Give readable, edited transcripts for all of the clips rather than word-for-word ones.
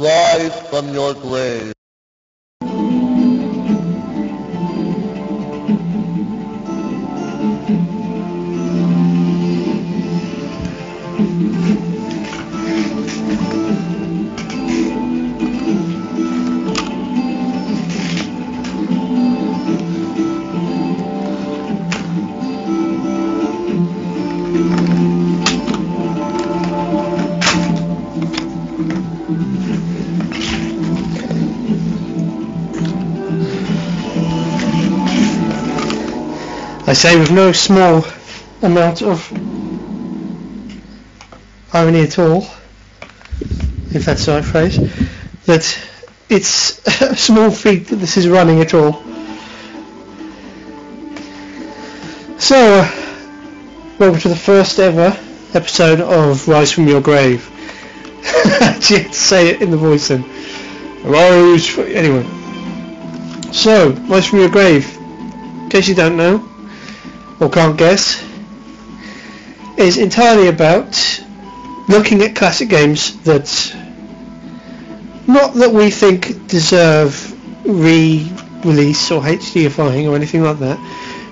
rise from your grave. I say with no small amount of irony at all, if that's the right phrase, that it's a small feat that this is running at all. So, welcome to the first ever episode of Rise from Your Grave. I had to say it in the voice then. Rise anyway. So, Rise from Your Grave, in case you don't know, or can't guess, is entirely about looking at classic games that, not that we think deserve re-release or HDifying or anything like that,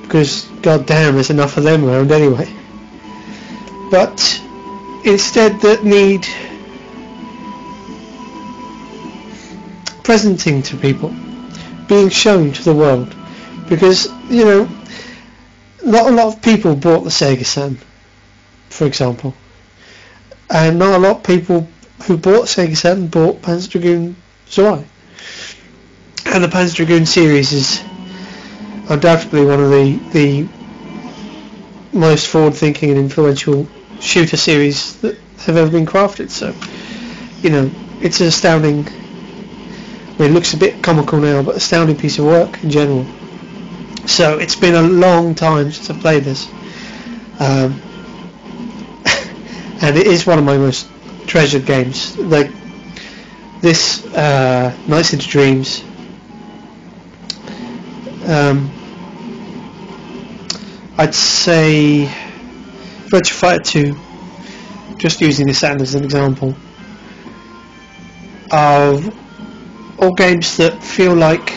because god damn there's enough of them around anyway, but instead that need presenting to people, being shown to the world, because, you know, not a lot of people bought the Sega Saturn, for example, and not a lot of people who bought Sega Saturn bought Panzer Dragoon Zwei. And the Panzer Dragoon series is undoubtedly one of the most forward-thinking and influential shooter series that have ever been crafted. So, you know, it's an astounding, I mean, it looks a bit comical now, but astounding piece of work in general. So it's been a long time since I've played this, and it is one of my most treasured games. Like this, Nights into Dreams. I'd say Virtua Fighter 2, just using the Saturn as an example, of all games that feel like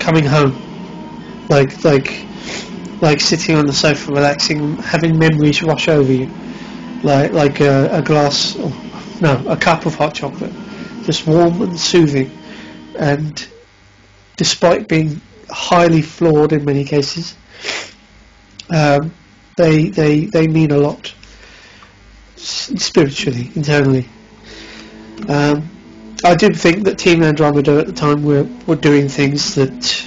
coming home, like sitting on the sofa relaxing, having memories rush over you, like a glass, a cup of hot chocolate, just warm and soothing, and despite being highly flawed in many cases, they mean a lot spiritually, internally. I did think that Team Andromeda at the time were doing things that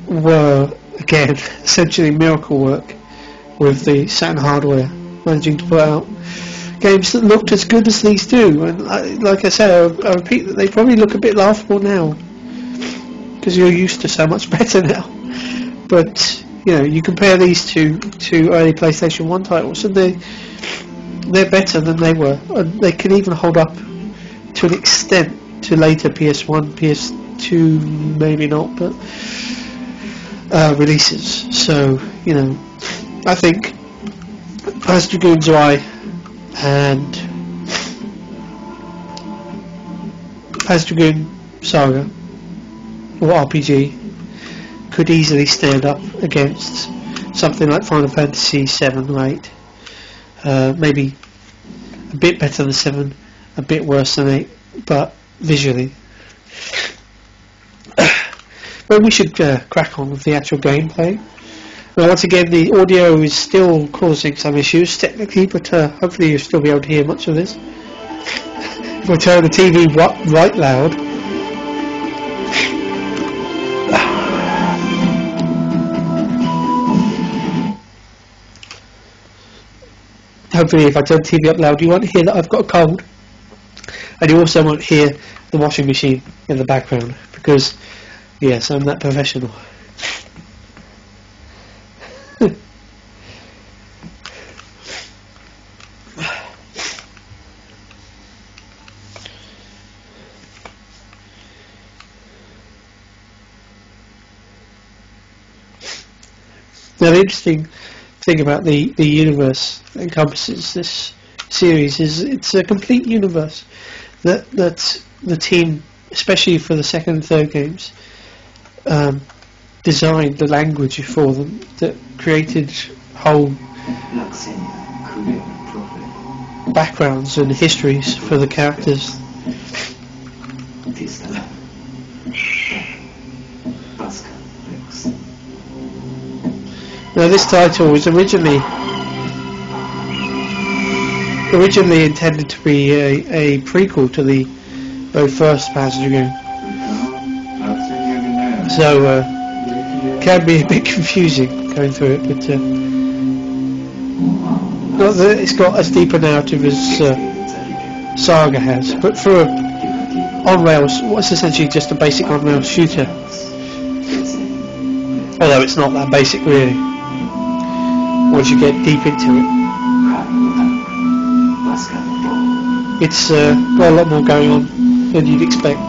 were, again, essentially miracle work with the Saturn hardware, managing to put out games that looked as good as these do. And like I said, I repeat that they probably look a bit laughable now, because you're used to so much better now. But, you know, you compare these to early PlayStation 1 titles, and they're better than they were. And they can even hold up to an extent to later PS1, PS2, maybe not, but releases. So, you know, I think Panzer Dragoon Zwei and Panzer Dragoon Saga, or RPG, could easily stand up against something like Final Fantasy 7 or 8. Maybe a bit better than 7, a bit worse than 8, but visually. But we should crack on with the actual gameplay. Now, once again, the audio is still causing some issues technically, but hopefully you'll still be able to hear much of this. If we turn the TV right loud, hopefully if I turn the TV up loud, you won't hear that I've got a cold, and you also won't hear the washing machine in the background, because yes, I'm that professional. Now, the interesting thing about the universe that encompasses this series is it's a complete universe. that the team, especially for the second and third games, designed the language for them that created whole backgrounds and histories for the characters. Now this title was originally intended to be a prequel to the very first Panzer Dragoon, so can be a bit confusing going through it, but not that it's got as deep a narrative as Saga has, but for on-rails, what's essentially just a basic on-rails shooter, although it's not that basic really once you get deep into it. It's got a lot more going on than you'd expect.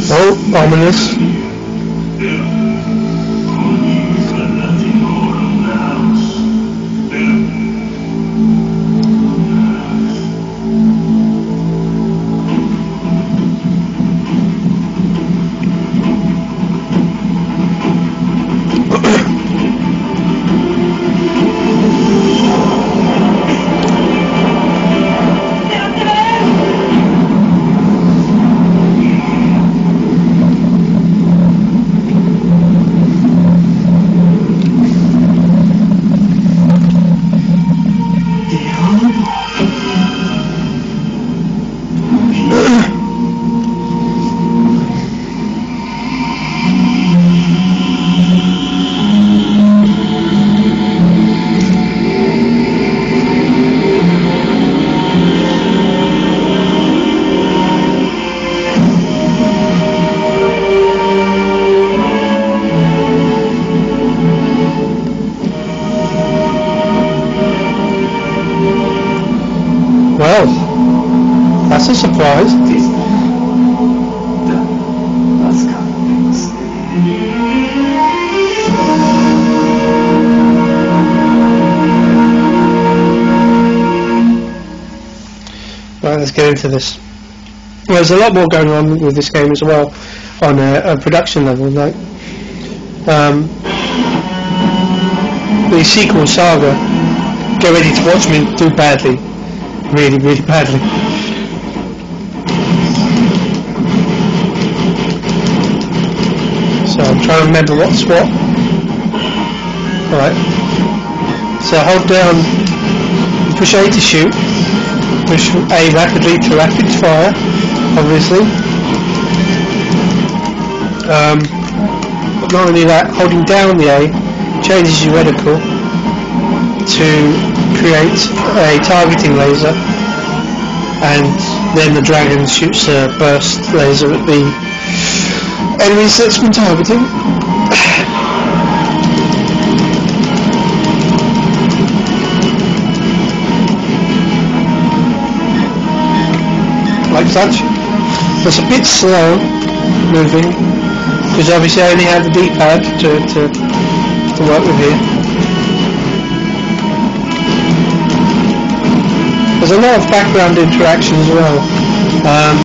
Oh, ominous. Well, that's a surprise. Right, let's get into this. Well, there's a lot more going on with this game as well on a production level. Like the sequel Saga, get ready to watch me do badly. Really, really badly. So I'm trying to remember what's what. Alright. So hold down, push A to shoot, push A rapidly to rapid fire, obviously. But not only that, holding down the A changes your reticle to create a targeting laser, and then the dragon shoots a burst laser at the enemies that's been targeting. Like such. It's a bit slow moving because obviously I only have the D-pad to work with here. There's a lot of background interaction as well.